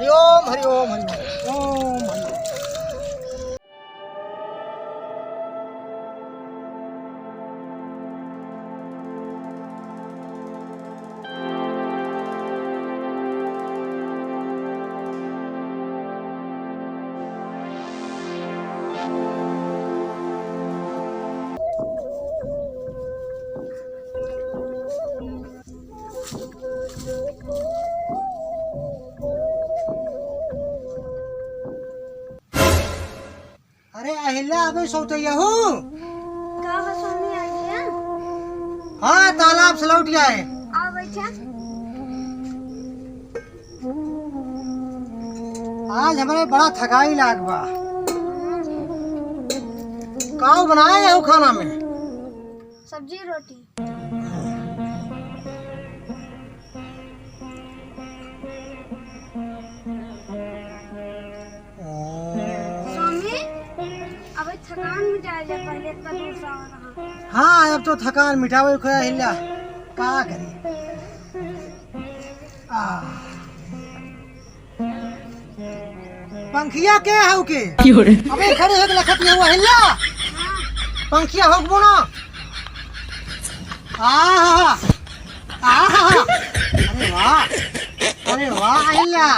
हरिओम हरिओम हरिओम ओम हरिओम। अरे अहिल्या अबे सोतैया हूँ। का स्वामी आ गया? हाँ तालाब से लौट गया है। आ बैठा। आज हमारे बड़ा थकाई लाग बा। काऊ बनाए हो खाना में? सब्जी रोटी। स्वामी अब थकान मिटा जा, पहले इतना दूर से आ रहा। हाँ अब तो थकान मिटावे को अहिल्या का करी। पंखिया के हाउ के अबे खड़े होके लखत नहीं हुआ अहिल्या। पंखिया हो बोना। आहा आहा अरे वाह अहिल्या।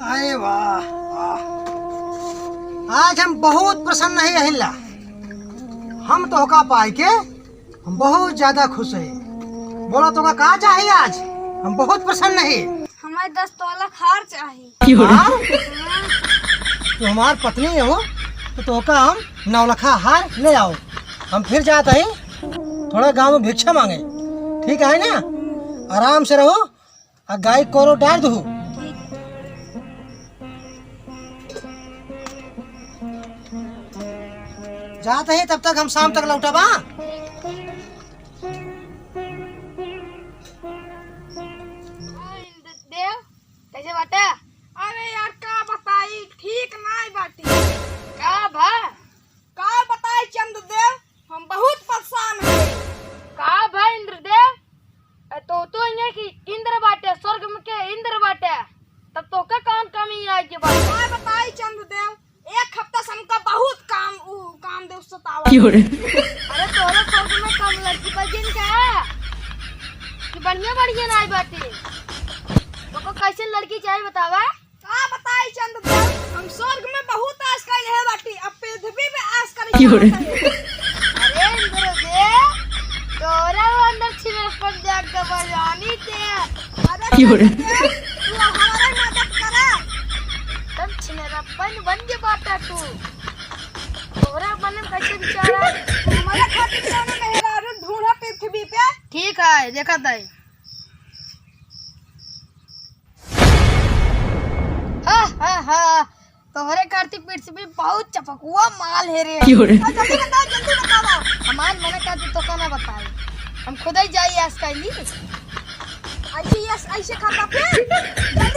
अरे वाह आज हम बहुत प्रसन्न है अहिल्या। हम तो का पाई के हम बहुत ज्यादा खुश है। बोला तो का चाहिए आज? हम बहुत प्रसन्न है। हमारे 10 तोला खार चाहिए। तो हमार पत्नी हो तो का हम 9 लाखा हार ले आओ। हम फिर जाते हैं थोड़ा गांव में भिक्षा मांगे। ठीक है ना? आराम से रहो और गाय को डाल दो। जाते हैं तब तक हम शाम तक लौटबा। देव कैसे बाटे? अरे यार का बताई, ठीक नहीं बाटी। का बताई चंद्रदेव, हम बहुत परेशान हैं। का भाई इंद्रदेव तो इन्हें की इंद्र बाटे, स्वर्ग में के इंद्र बाटे, तब तो का कौन कमी आई के बात? का बताई चंद्रदेव, एक हफ्ता से हमका बहुत काम देव सतावा। अरे तोरे स्वर्ग में कम लड़की बजिन का कि बढ़िया ना आई बाटे। तो कैसे लड़की चाहिए बतावा? का बताई चंद्रदेव, हम स्वर्ग में बहुत आस कर है बाटी, अब पृथ्वी में आस कर। अरे इंद्रदेव तोरा अंदर छिनरपन जाग के बजानी थे। अरे तू हमारा मदद करा। तब छिनरपन बन के बाटा तू। तोरा मन में कैसे विचारा? हमारा खातिर कौन मेहरारू ढूंढा पृथ्वी पे। ठीक है देखा ताई। हाँ तोहरे कार्तिक पृथ्वी बहुत चपकुआ माल है रे। जल्दी बताओ। हमार मने का तो ना बताई, हम खुद ही जाई आस कैली। ऐसे खाता फिर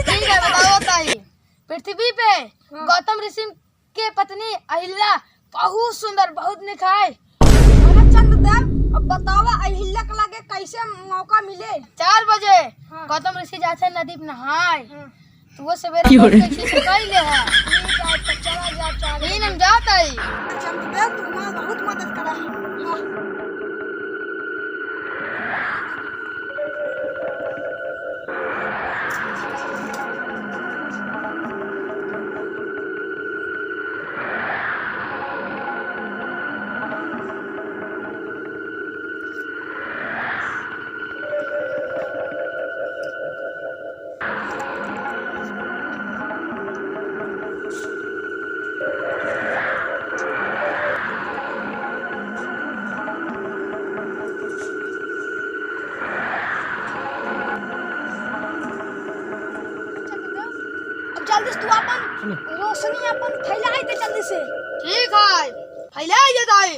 ठीक है बताओ ताई। पृथ्वी पे गौतम ऋषि के पत्नी अहिल्या बहुत सुंदर, बहुत निखाय। अरे चंद्रदेव अब बतावा अहिल्या के लगे कैसे मौका मिले? 4 बजे हाँ। गौतम ऋषि जाते नदी में नहाए। तो वो सवेरे कैसे से कैले है। ठीक है तो चला जा। तीन हम जाता ही। चंद्रदेव तू हमारा बहुत मदद करा। हाँ। जल्दी से तू अपन रोशनी अपन फैलाई दे जल्दी से। ठीक है फैला ये दाई।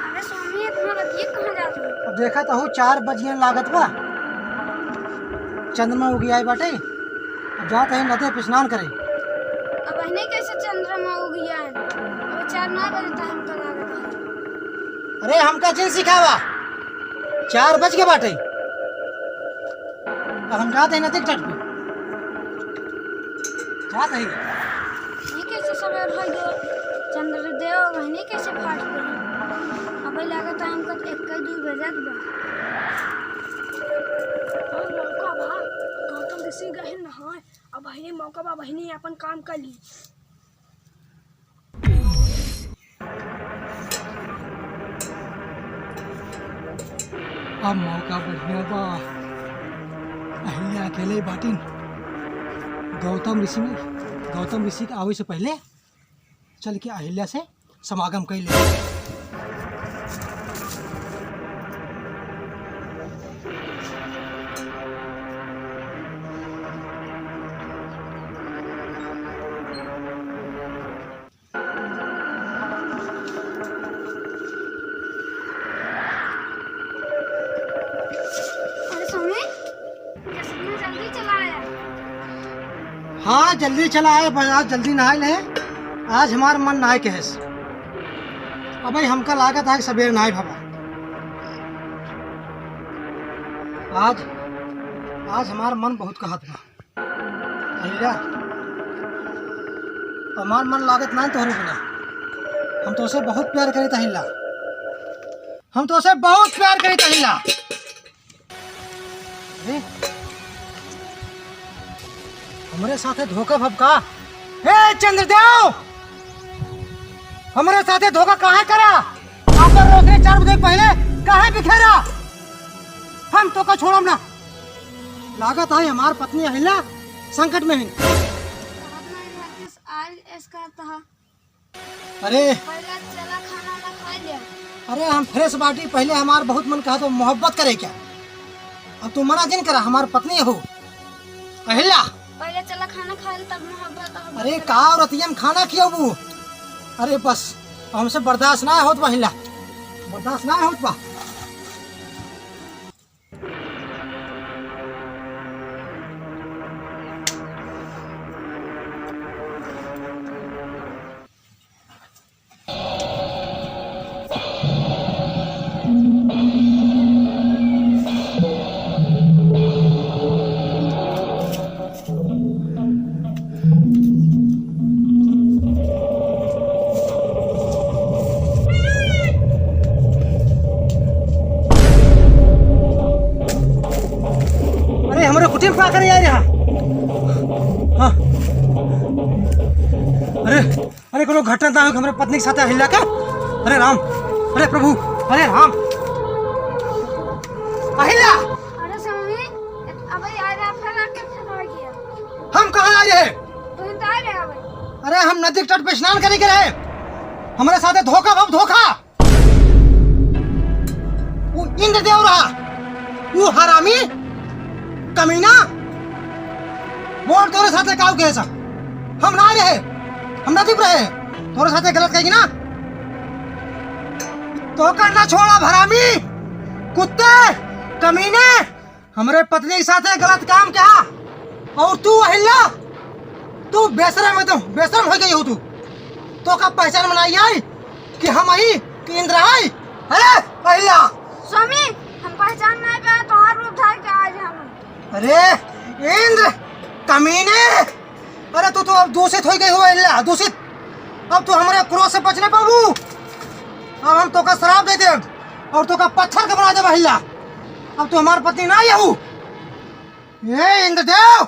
अरे स्वामी इतना रतिये कहाँ जाते हो? अब देखा तो हूँ 4 बजिए लागत बा। चंद्रमा उगी आई बाटे। अब जाते हैं नदी पे स्नान करे। अब बहने कैसे चंद्रमा उग गया है? अब 4 9 बजे टाइम का लागत है। अरे हमका जिन सिखावा 4 बज के बाटे। अब हम जाते हैं नदी के तट पे, जाते हैं। ये कैसे सवेर हो गयो, चंद्रदेव बहनी कैसे फाट गई। अब लागत है हमको 1-2 बजे बा। मौका बा, गौतम ऋषि गए नहाए, अब बहिनी मौका बा, बहिनी अपन काम कर ली। अब मौका बढ़िया बा, अहिल्या अकेले बाटिन। गौतम ऋषि के आवे से पहले चल के अहिल्या से समागम कर ले। अरे स्वामी, जल्दी चला आया। हाँ जल्दी चला आए, बस आज जल्दी नहाए ले। आज हमारा मन नहाए के है। अब भाई हमका लागत है कि सवेरे नहाए बाबा। आज हमारा मन बहुत कहत बा अहिल्या। हमार मन लागत ना तोहरे बिना। हम तो उसे बहुत प्यार करी अहिल्या, हम तो उसे बहुत प्यार करी अहिल्या। अरे हमारे साथे धोखा भबका। हे चंद्रदेव, हमारे साथे धोखा काहे करा? आपका रोकने 4 बजे पहले काहे बिखेरा? हम तो का छोड़म ना। लागत है हमार पत्नी अहिल्या संकट में है। आज इसका था अरे पहले चला खाना ना खा लिया। अरे हम फ्रेश बाटी, पहले हमार बहुत मन कहा तो मोहब्बत करे क्या? अब तू मना जिन करा, हमार पत्नी हो अहिल्या। पहले चला खाना खा ले तब मोहब्बत। अरे का रतियम खाना खियाबू? अरे बस हमसे बर्दाश्त ना होत बा अहिल्या, बर्दाश्त ना होत बा। हमारे कुटिम पा कर आ रहा। हाँ अरे कोनो घटना ना हो हमारे पत्नी के साथ अहिल्या का। अरे राम, अरे प्रभु, अरे राम। अहिल्या अरे स्वामी, अब यार आप फैला के छा गया। हम कहाँ आए हैं? तू तो आ गया भाई। अरे हम नदी के तट पे स्नान करने के रहे, हमारे साथ धोखा भब धोखा। वो इंद्रदेव रहा, वो हरामी कमीना मोड़ तोरे साथे काव के ऐसा। हम ना रहे, हम नदी पे रहे, तोरे साथे गलत कहेगी ना तो करना छोड़ा। भरामी कुत्ते कमीने, हमारे पत्नी के साथे गलत काम क्या? और तू अहिल्या, तू बेशरम बेशरम हो गई हो। तू तो का पहचान बनाई आई कि हम आई कि इंद्र आई? अरे अहिल्या स्वामी, हम पहचान नहीं पाए तो हर रूप धार के आज हम। अरे इंद्र कमीने, अरे तू तो अब दूषित हो गई हो अहिल्या, दूषित। अब तू हमारे क्रोध से बच नहीं पाबू। अब हम तो का शराब दे दे और तो का पत्थर का बना दे अहिल्या। अब तू हमारी पत्नी ना हो। ये इंद्रदेव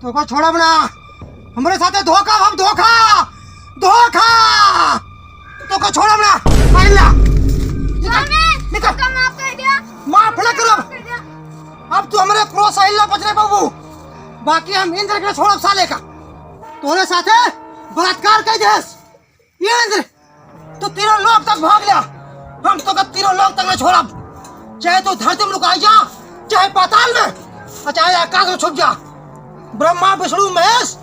तो को छोड़ा बना, हमारे साथ धोखा भब धोखा धोखा। तो को छोड़ा बना अहिल्या। निकल, माफ कर दिया, माफ न करो। अब तू हमारे क्रोध से अहिल्या बच नहीं पाबू। बाकी हम इंद्र के छोड़ब साले का। तोरे साथे बलात्कार कर देस। ये इंद्र तो तीनों लोक तक भाग लिया, हम तो का तीनों लोक तक न छोड़ब। चाहे तू धरती में लुकाई जा, चाहे पाताल में, और चाहे आकाश में छुप जा। ब्रह्मा विष्णु महेश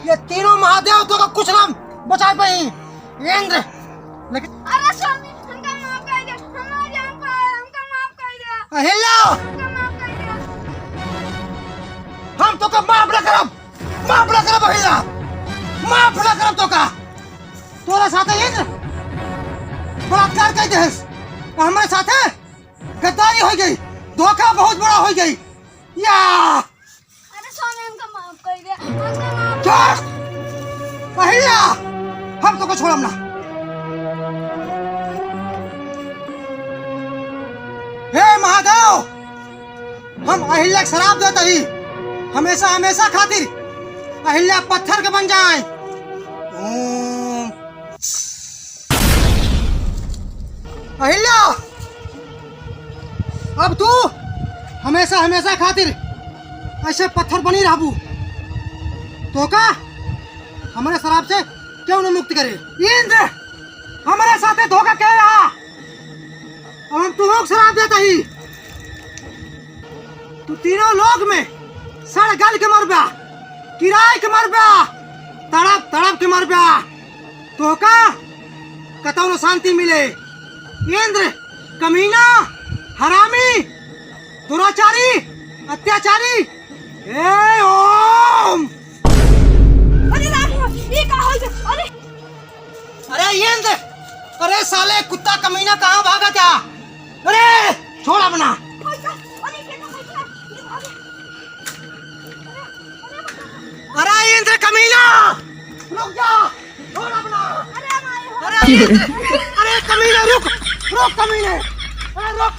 ये तीनों महादेव तो का कुछ ना बचा पाई इंद्र। लेकिन अरे स्वामी, हमका माफ कर दिया, हम ना जान पाए, हमका माफ कर दिया, अहिल्या हमका माफ कर दिया। हम तो का माफ न करब, माफ न करब अहिल्या, माफ न करब। तो का तोरे साथे इंद्र बलात्कार कर देस, और हमारे साथे गद्दारी हो गई, धोखा बहुत बड़ा हो गई। या अरे स्वामी हमका माफ कर दे, हमका माफ। चुप अहिल्या, हम तो को छोड़म ना। हे महादेव, हम अहिल्या के शराब देते ही हमेशा हमेशा खातिर अहिल्या पत्थर के बन जाए। ओम। अहिल्या, अब तू हमेशा हमेशा खातिर ऐसे पत्थर बनी रहबू। तो का हमारे शराब से क्यों न मुक्त करे? इंद्र, हमारे साथे धोखा क्या रहा? अब हम तुम्हें शराब देता ही, तू तीनों लोग में सड़ गल के मर बा, किराए के मर बा, तड़प तड़प के मर बा। तो का कतौ न शांति मिले। इंद्र, कमीना, हरामी, दुराचारी, अत्याचारी, ए ओम। अरे राम, ये का हो गया? अरे अरे इंद्र, अरे साले कुत्ता कमीना कहाँ भागा था? अरे छोड़ अपना। अरे इंद्र कमीना, रुक जा, छोड़ अपना। अरे इंद्र, अरे कमीना रुक, रुक कमीने, अरे रुक।